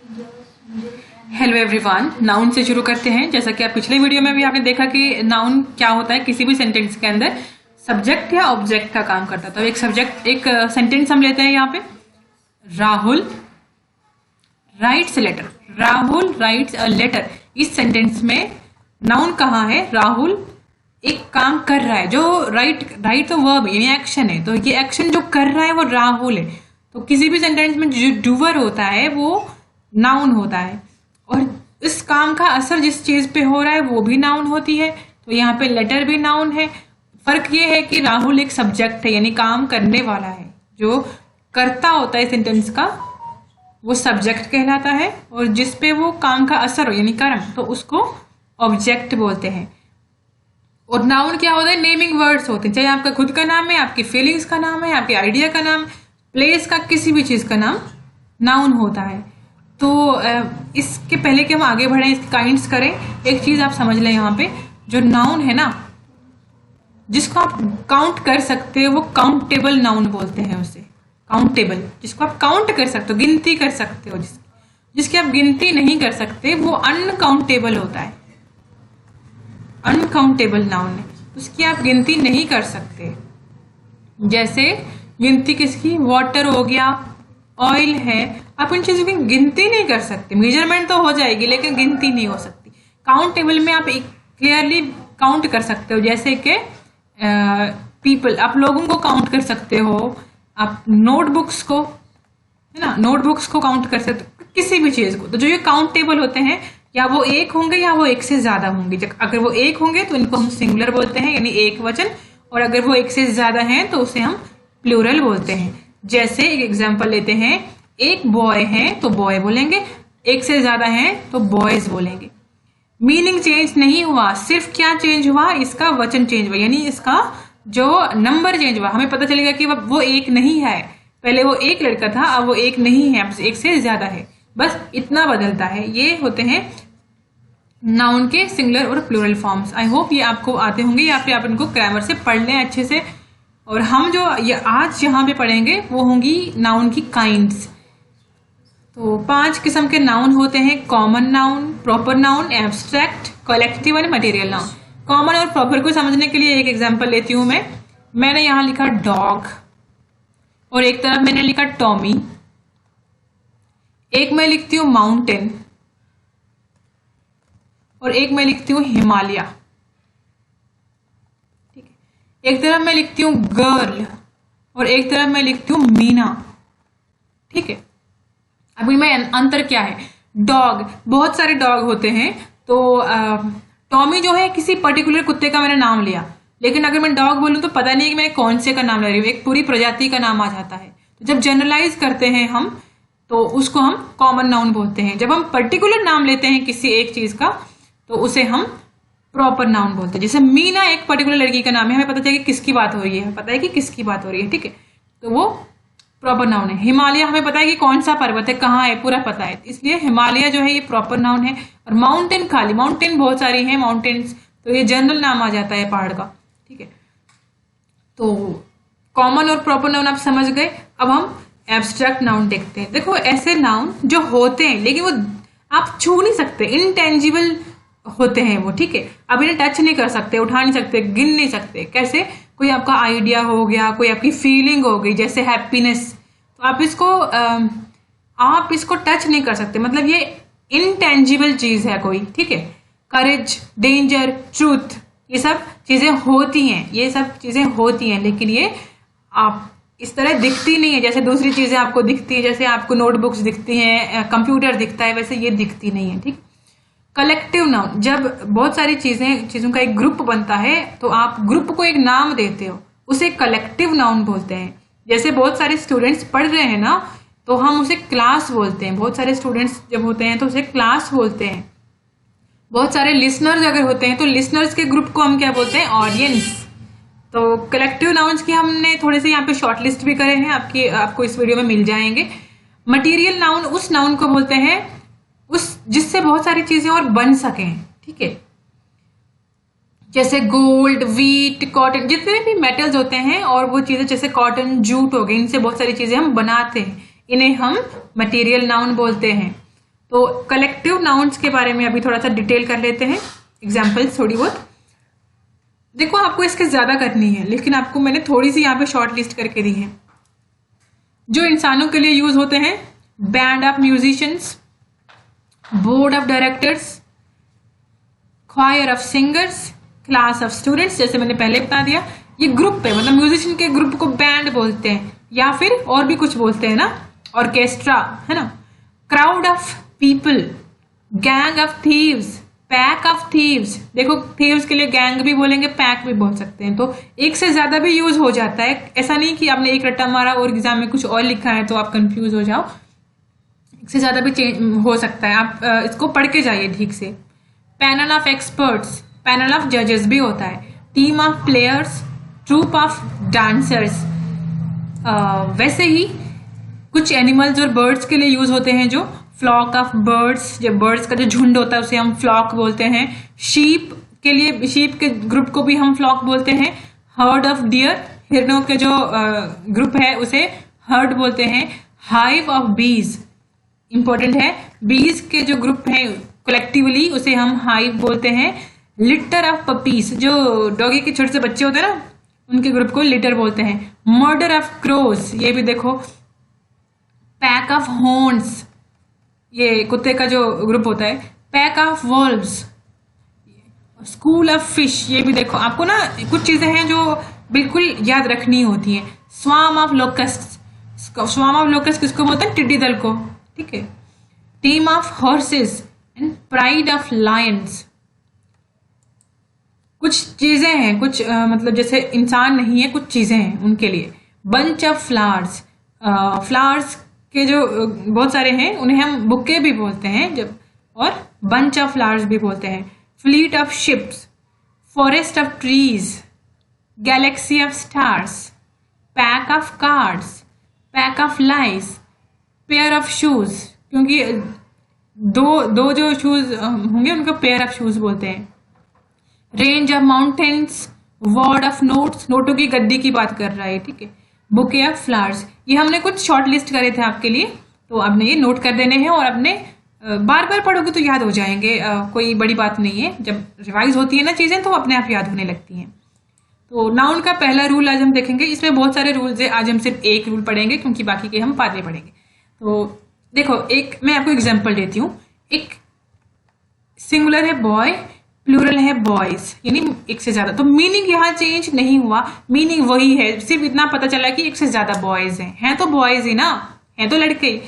Hello everyone, noun से शुरू करते हैं। जैसा कि आप पिछले वीडियो में भी आपने देखा कि नाउन क्या होता है, किसी भी सेंटेंस के अंदर सब्जेक्ट या ऑब्जेक्ट का काम करता है। तो एक सेंटेंस हम लेते हैं यहाँ पे, Rahul writes a letter. Rahul writes a letter. इस सेंटेंस में नाउन कहाँ है? राहुल एक काम कर रहा है, जो राइट तो वर्ब यानी एक्शन है, तो ये एक्शन जो कर रहा है वो राहुल है। तो किसी भी सेंटेंस में जो डूअर होता है वो नाउन होता है, और इस काम का असर जिस चीज पे हो रहा है वो भी नाउन होती है। तो यहाँ पे लेटर भी नाउन है। फर्क ये है कि राहुल एक सब्जेक्ट है, यानी काम करने वाला है, जो करता होता है सेंटेंस का वो सब्जेक्ट कहलाता है, और जिस पे वो काम का असर हो यानी कर्म, तो उसको ऑब्जेक्ट बोलते हैं। और नाउन क्या होता है? नेमिंग वर्ड्स होते हैं, चाहे आपका खुद का नाम है, आपकी फीलिंग्स का नाम है, आपके आइडिया का नाम, प्लेस का, किसी भी चीज का नाम नाउन होता है। तो इसके पहले कि हम आगे बढ़े, इसके काइंड्स करें, एक चीज आप समझ लें। यहाँ पे जो नाउन है ना, जिसको आप काउंट कर सकते हो वो काउंटेबल नाउन बोलते हैं उसे। काउंटेबल, जिसको आप काउंट कर सकते हो, गिनती कर सकते हो, जिसकी आप गिनती नहीं कर सकते वो अनकाउंटेबल होता है। अनकाउंटेबल नाउन है, उसकी आप गिनती नहीं कर सकते। जैसे गिनती किसकी? वाटर हो गया, ऑयल है, आप इन चीजों की गिनती नहीं कर सकते। मेजरमेंट तो हो जाएगी लेकिन गिनती नहीं हो सकती। काउंटेबल में आप क्लियरली काउंट कर सकते हो, जैसे कि पीपल, आप लोगों को काउंट कर सकते हो, आप नोटबुक्स को, है ना, नोटबुक्स को काउंट कर सकते हो, किसी भी चीज को। तो जो ये काउंटेबल होते हैं, या वो एक होंगे या वो एक से ज्यादा होंगे। अगर वो एक होंगे तो इनको हम सिंगुलर बोलते हैं, यानी एक वचन, और अगर वो एक से ज्यादा हैं तो उसे हम प्लूरल बोलते हैं। जैसे एक एग्जांपल लेते हैं, एक बॉय है तो बॉय बोलेंगे, एक से ज्यादा हैं तो बॉयज बोलेंगे। मीनिंग चेंज नहीं हुआ, सिर्फ क्या चेंज हुआ? इसका वचन चेंज हुआ, यानी इसका जो नंबर चेंज हुआ। हमें पता चलेगा कि वो एक नहीं है, पहले वो एक लड़का था, अब वो एक नहीं है, अब एक से ज्यादा है, बस इतना बदलता है। ये होते हैं नाउन के सिंगुलर और प्लूरल फॉर्म्स। आई होप ये आपको आते होंगे, या फिर आप इनको ग्रामर से पढ़ लें अच्छे से। और हम जो आज यहाँ पे पढ़ेंगे वो होंगी नाउन की काइंड्स। तो 5 किस्म के नाउन होते हैं: common noun, proper noun, abstract, collective और मटेरियल नाउन। कॉमन और प्रॉपर को समझने के लिए एक एग्जांपल लेती हूं मैंने यहाँ लिखा डॉग, और एक तरफ मैंने लिखा टॉमी, एक मैं लिखती हूँ माउंटेन, और एक मैं लिखती हूँ हिमालय। ठीक है, एक तरफ मैं लिखती हूँ गर्ल, और एक तरफ मैं लिखती हूँ मीना। ठीक है, अभी मैं अंतर क्या है? डॉग, बहुत सारे डॉग होते हैं, तो टॉमी जो है किसी पर्टिकुलर कुत्ते का मैंने नाम लिया, लेकिन अगर मैं डॉग बोलूं तो पता नहीं कि मैं कौन से का नाम ले रही हूँ, एक पूरी प्रजाति का नाम आ जाता है। तो जब जनरलाइज करते हैं हम, तो उसको हम कॉमन नाउन बोलते हैं। जब हम पर्टिकुलर नाम लेते हैं किसी एक चीज का, तो उसे हम प्रॉपर नाउन बोलते हैं। जैसे मीना एक पर्टिकुलर लड़की का नाम है, हमें पता चले कि किसकी बात हो रही है, पता है कि किसकी बात हो रही है, ठीक है, तो वो प्रॉपर नाउन है। हिमालय, हमें पता है कि कौन सा पर्वत है, कहाँ है, पूरा पता है, इसलिए हिमालय जो है ये प्रॉपर नाउन है। और माउंटेन खाली, माउंटेन बहुत सारी है माउंटेन्स, तो ये जनरल नाम आ जाता है पहाड़ का। ठीक है, तो कॉमन और प्रॉपर नाउन आप समझ गए। अब हम एब्स्ट्रैक्ट नाउन देखते हैं। देखो, ऐसे नाउन जो होते हैं लेकिन वो आप छू नहीं सकते, इनटेंजिबल होते हैं वो। ठीक है, अब इन्हें टच नहीं कर सकते, उठा नहीं सकते, गिन नहीं सकते। कैसे? कोई आपका आइडिया हो गया, कोई आपकी फीलिंग हो गई, जैसे हैप्पीनेस, तो आप इसको टच नहीं कर सकते, मतलब ये इनटेंजिबल चीज है कोई। ठीक है, करेज, डेंजर, ट्रूथ, ये सब चीजें होती हैं, ये सब चीजें होती हैं, लेकिन ये आप इस तरह दिखती नहीं है जैसे दूसरी चीजें आपको दिखती है। जैसे आपको नोटबुक्स दिखती हैं, कंप्यूटर दिखता है, वैसे ये दिखती नहीं है। ठीक, कलेक्टिव नाउन, जब बहुत सारी चीजों का एक ग्रुप बनता है तो आप ग्रुप को एक नाम देते हो, उसे कलेक्टिव नाउन बोलते हैं। जैसे बहुत सारे स्टूडेंट्स पढ़ रहे हैं ना, तो हम उसे क्लास बोलते हैं। बहुत सारे स्टूडेंट्स जब होते हैं तो उसे क्लास बोलते हैं। बहुत सारे लिसनर्स अगर होते हैं तो लिसनर्स के ग्रुप को हम क्या बोलते हैं? ऑडियंस। तो कलेक्टिव नाउन्स की हमने थोड़े से यहाँ पे शॉर्ट लिस्ट भी करे हैं, आपको इस वीडियो में मिल जाएंगे। मटीरियल नाउन उस नाउन को बोलते हैं जिससे बहुत सारी चीजें और बन सकें। ठीक है, जैसे गोल्ड, व्हीट, कॉटन, जितने भी मेटल्स होते हैं और वो चीजें जैसे कॉटन, जूट हो गई, इनसे बहुत सारी चीजें हम बनाते हैं, इन्हें हम मटेरियल नाउन बोलते हैं। तो कलेक्टिव नाउन्स के बारे में अभी थोड़ा सा डिटेल कर लेते हैं, एग्जाम्पल्स थोड़ी बहुत। देखो आपको इसके ज्यादा करनी है, लेकिन आपको मैंने थोड़ी सी यहाँ पे शॉर्ट लिस्ट करके दी है। जो इंसानों के लिए यूज होते हैं, band of musicians, board of directors, choir of singers, class of students, जैसे मैंने पहले बता दिया। ये ग्रुप है, मतलब म्यूजिशियन के ग्रुप को बैंड बोलते हैं, या फिर और भी कुछ बोलते हैं ना, ऑर्केस्ट्रा, है ना। Crowd of people, gang of thieves, pack of thieves. देखो थीव्स के लिए गैंग भी बोलेंगे, पैक भी बोल सकते हैं, तो एक से ज्यादा भी यूज हो जाता है। ऐसा नहीं कि आपने एक रट्टा मारा और एग्जाम में कुछ और लिखा है तो आप कंफ्यूज हो जाओ, एक से ज्यादा भी चेंज हो सकता है। आप इसको पढ़ के जाइए ठीक से। Panel of experts, panel of जजेस भी होता है। Team of players, troupe of dancers. वैसे ही कुछ एनिमल्स और बर्ड्स के लिए यूज होते हैं, जो फ्लॉक ऑफ बर्ड्स, जब बर्ड्स का जो झुंड होता है उसे हम फ्लॉक बोलते हैं। शीप के लिए, शीप के ग्रुप को भी हम फ्लॉक बोलते हैं। हर्ड ऑफ डियर, हिरणों के जो ग्रुप है उसे हर्ड बोलते हैं। हाइव ऑफ बीज, इंपॉर्टेंट है, बीज के जो ग्रुप है कलेक्टिवली उसे हम हाइव बोलते हैं। लिटर ऑफ पपीज, जो डॉगी के छोटे से बच्चे होते हैं ना, उनके ग्रुप को लिटर बोलते हैं। मर्डर ऑफ क्रोज, ये भी देखो। पैक ऑफ हॉर्न्स, ये कुत्ते का जो ग्रुप होता है। Pack of valves. School of fish, ये भी देखो। आपको ना कुछ चीजें हैं जो बिल्कुल याद रखनी होती हैं। Swarm of locust, swarm of locust किसको बोलते हैं? टिड्डी दल को, ठीक है। Team of horses and pride of Lions. कुछ चीजें हैं, कुछ मतलब जैसे इंसान नहीं है, कुछ चीजें हैं उनके लिए। बंच ऑफ फ्लावर्स, फ्लावर्स के जो बहुत सारे हैं उन्हें हम बुके भी बोलते हैं जब, और बंच ऑफ फ्लावर्स भी बोलते हैं। Fleet of ships, forest of trees, galaxy of stars, pack of cards, pack of lies, pair of shoes, क्योंकि दो जो शूज होंगे उनको पेयर ऑफ शूज बोलते हैं। Range of mountains, word of notes, नोटों की गद्दी की बात कर रहा है, ठीक है। बुके ऑफ फ्लावर्स, ये हमने कुछ शॉर्ट लिस्ट करे थे आपके लिए, तो आपने ये नोट कर देने हैं और अपने बार बार पढ़ोगे तो याद हो जाएंगे, कोई बड़ी बात नहीं है। जब रिवाइज होती है ना चीजें तो अपने आप याद होने लगती हैं। तो नाउन का पहला रूल आज हम देखेंगे, इसमें बहुत सारे रूल्स है, आज हम सिर्फ एक रूल पढ़ेंगे क्योंकि बाकी के हम बाद में पढ़ेंगे। तो देखो, एक मैं आपको एग्जाम्पल देती हूँ। एक सिंगुलर है बॉय, प्लूरल है बॉयज, यानी एक से ज्यादा। तो मीनिंग यहाँ चेंज नहीं हुआ, मीनिंग वही है, सिर्फ इतना पता चला कि एक से ज्यादा बॉयज हैं तो बॉयज ही ना, हैं तो लड़के ही।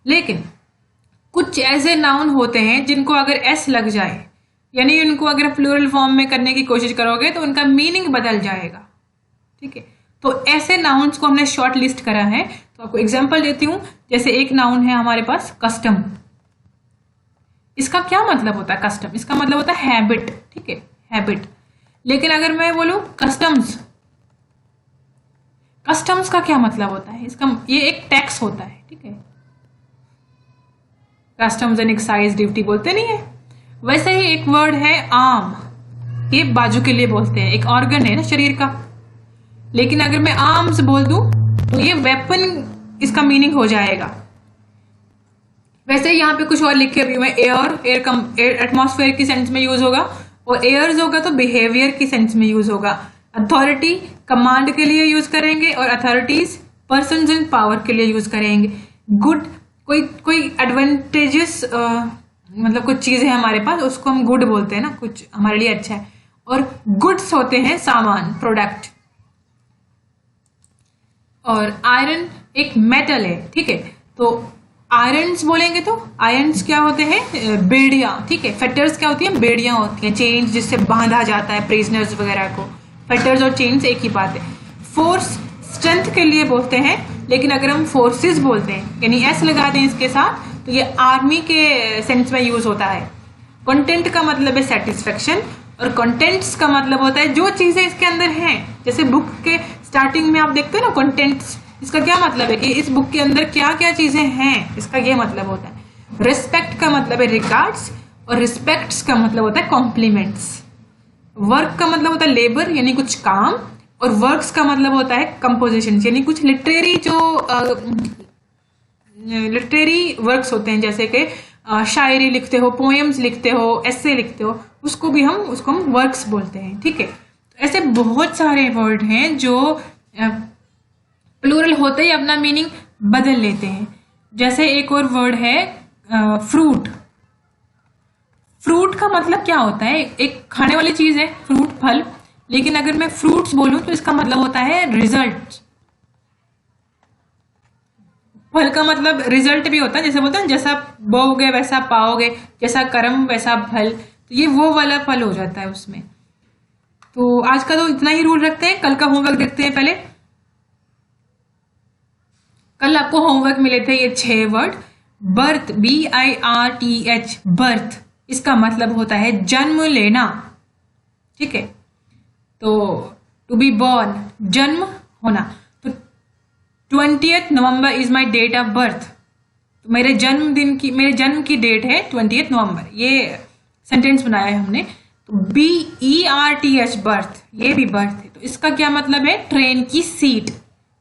लेकिन कुछ ऐसे नाउन होते हैं जिनको अगर एस लग जाए, यानी उनको अगर प्लूरल फॉर्म में करने की कोशिश करोगे तो उनका मीनिंग बदल जाएगा, ठीक है। तो ऐसे नाउन्स को हमने शॉर्ट लिस्ट करा है, तो आपको एग्जाम्पल देती हूँ। जैसे एक नाउन है हमारे पास कस्टम, इसका क्या मतलब होता है? कस्टम, इसका मतलब होता है हैबिट, ठीक है, हैबिट। लेकिन अगर मैं बोलूं कस्टम्स, कस्टम्स का क्या मतलब होता है? इसका ये एक टैक्स होता है, ठीक है। कस्टम्स एंड एक्साइज ड्यूटी बोलते नहीं है। वैसे ही एक वर्ड है आर्म, ये बाजू के लिए बोलते हैं, एक ऑर्गन है ना शरीर का। लेकिन अगर मैं आर्म्स बोल दूं तो ये वेपन, इसका मीनिंग हो जाएगा। वैसे यहाँ पे कुछ और लिखे हुए हैं। एयर एटमॉस्फेयर की सेंस में यूज होगा, और एयर्स होगा तो बिहेवियर की सेंस में यूज होगा। अथॉरिटी कमांड के लिए यूज करेंगे, और अथॉरिटीज पर्सन्स इन पावर के लिए यूज करेंगे। गुड, कोई एडवांटेजेस, मतलब कुछ चीजें हमारे पास, उसको हम गुड बोलते हैं ना, कुछ हमारे लिए अच्छा है। और गुड्स होते हैं सामान, प्रोडक्ट। और आयरन एक मेटल है, ठीक है। तो आयरन्स बोलेंगे तो आयरन्स क्या होते हैं? बेड़ियां, ठीक है। फेटर्स क्या होती हैं? बेड़ियां होती हैं, चेन्स जिससे बांधा जाता है प्रिजनर्स वगैरह को। फेटर्स और चेन्स एक ही बात है। फोर्स स्ट्रेंथ के लिए बोलते हैं, लेकिन अगर हम फोर्सेस बोलते हैं, यानी एस लगा दें इसके साथ, तो ये आर्मी के सेंस में यूज होता है। कंटेंट का मतलब है सेटिस्फेक्शन, और कंटेंट्स का मतलब होता है जो चीजें इसके अंदर हैं। जैसे बुक के स्टार्टिंग में आप देखते हो ना कंटेंट्स, इसका क्या मतलब है कि इस बुक के अंदर क्या क्या चीजें हैं, इसका ये मतलब होता है। रिस्पेक्ट का मतलब है रिगार्ड्स, और रिस्पेक्ट्स का मतलब होता है कॉम्प्लीमेंट्स। वर्क का मतलब होता है लेबर, यानी कुछ काम, और वर्क्स का मतलब होता है कंपोजिशन, यानी कुछ लिटरेरी जो लिटरेरी वर्क्स होते हैं, जैसे कि शायरी लिखते हो, पोएम्स लिखते हो, ऐसे लिखते हो, उसको हम वर्क्स बोलते हैं। ठीक है, तो ऐसे बहुत सारे वर्ड हैं जो प्लूरल होते ही अपना मीनिंग बदल लेते हैं। जैसे एक और वर्ड है फ्रूट। फ्रूट का मतलब क्या होता है? एक खाने वाली चीज है फ्रूट, फल, लेकिन अगर मैं फ्रूट्स बोलूं तो इसका मतलब होता है रिजल्ट। फल का मतलब रिजल्ट भी होता है, जैसे बोलते हैं जैसा बोओगे वैसा पाओगे, जैसा कर्म वैसा फल, तो ये वो वाला फल हो जाता है उसमें। तो आज का तो इतना ही रूल रखते हैं, कल का होमवर्क देखते हैं पहले। कल आपको होमवर्क मिले थे ये 6 वर्ड। बर्थ, BIRTH, बर्थ, इसका मतलब होता है जन्म लेना। ठीक है, तो टू बी बॉर्न, जन्म होना। तो 20th November is my date of birth, तो मेरे जन्म की डेट है 20th नवंबर। ये सेंटेंस बनाया है हमने। तो BERTH, बर्थ, ये भी बर्थ है। तो इसका क्या मतलब है? ट्रेन की सीट।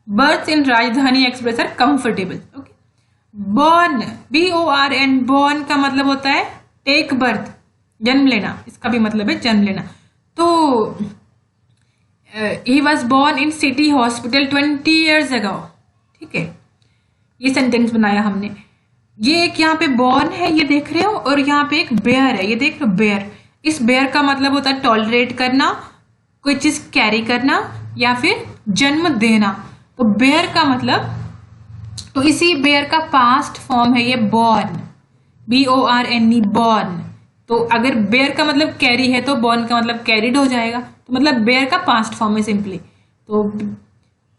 बर्थ इन राजधानी express are comfortable. Okay, born, BORN, born का मतलब होता है टेक बर्थ, जन्म लेना, इसका भी मतलब है जन्म लेना। तो he was born in city hospital 20 years ago। ठीक है, ये सेंटेंस बनाया हमने। ये एक यहाँ पे बॉर्न है, ये देख रहे हो, और यहाँ पे एक बेयर है, ये देख रहे हो बेयर। इस बेयर का मतलब होता है टॉलरेट करना, कोई चीज कैरी करना, या फिर जन्म देना। तो बेयर का मतलब, तो इसी बेयर का पास्ट फॉर्म है ये बॉर्न, BORN, बॉर्न। तो अगर बेयर का मतलब कैरी है तो बॉर्न का मतलब कैरिड हो जाएगा। तो मतलब बेयर का पास्ट फॉर्म है सिंपली। तो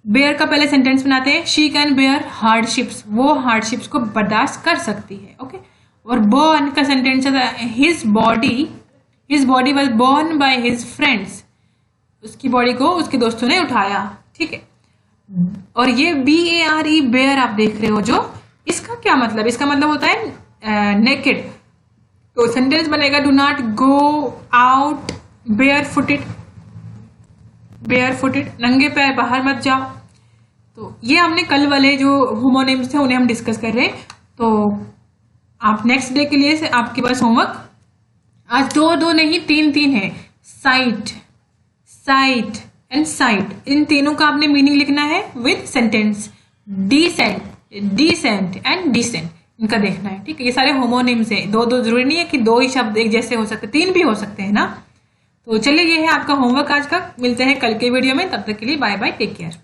बेयर का पहले सेंटेंस बनाते हैं, शी कैन बेयर हार्डशिप्स, वो हार्डशिप्स को बर्दाश्त कर सकती है। ओके, और बॉर्न का सेंटेंस है his body was born by his friends, उसकी बॉडी को उसके दोस्तों ने उठाया। ठीक है, और ये BARE, बेयर आप देख रहे हो जो, इसका क्या मतलब? इसका मतलब होता है नेकेड। तो सेंटेंस बनेगा do not go out bare footed, नंगे पैर बाहर मत जाओ। तो ये हमने कल वाले जो होमोनिम्स थे उन्हें हम डिस्कस कर रहे हैं। तो आप नेक्स्ट डे के लिए आपके पास होमवर्क आज 2 नहीं 3 है। साइट एंड साइट, इन तीनों का आपने मीनिंग लिखना है with sentence. Descent and dissent, इनका देखना है। ठीक है, ये सारे होमोनिम्स हैं। 2 जरूरी नहीं है कि 2 ही शब्द एक जैसे हो सकते, 3 भी हो सकते हैं ना। तो चलिए, ये है आपका होमवर्क आज का। मिलते हैं कल के वीडियो में, तब तक के लिए बाय बाय, टेक केयर।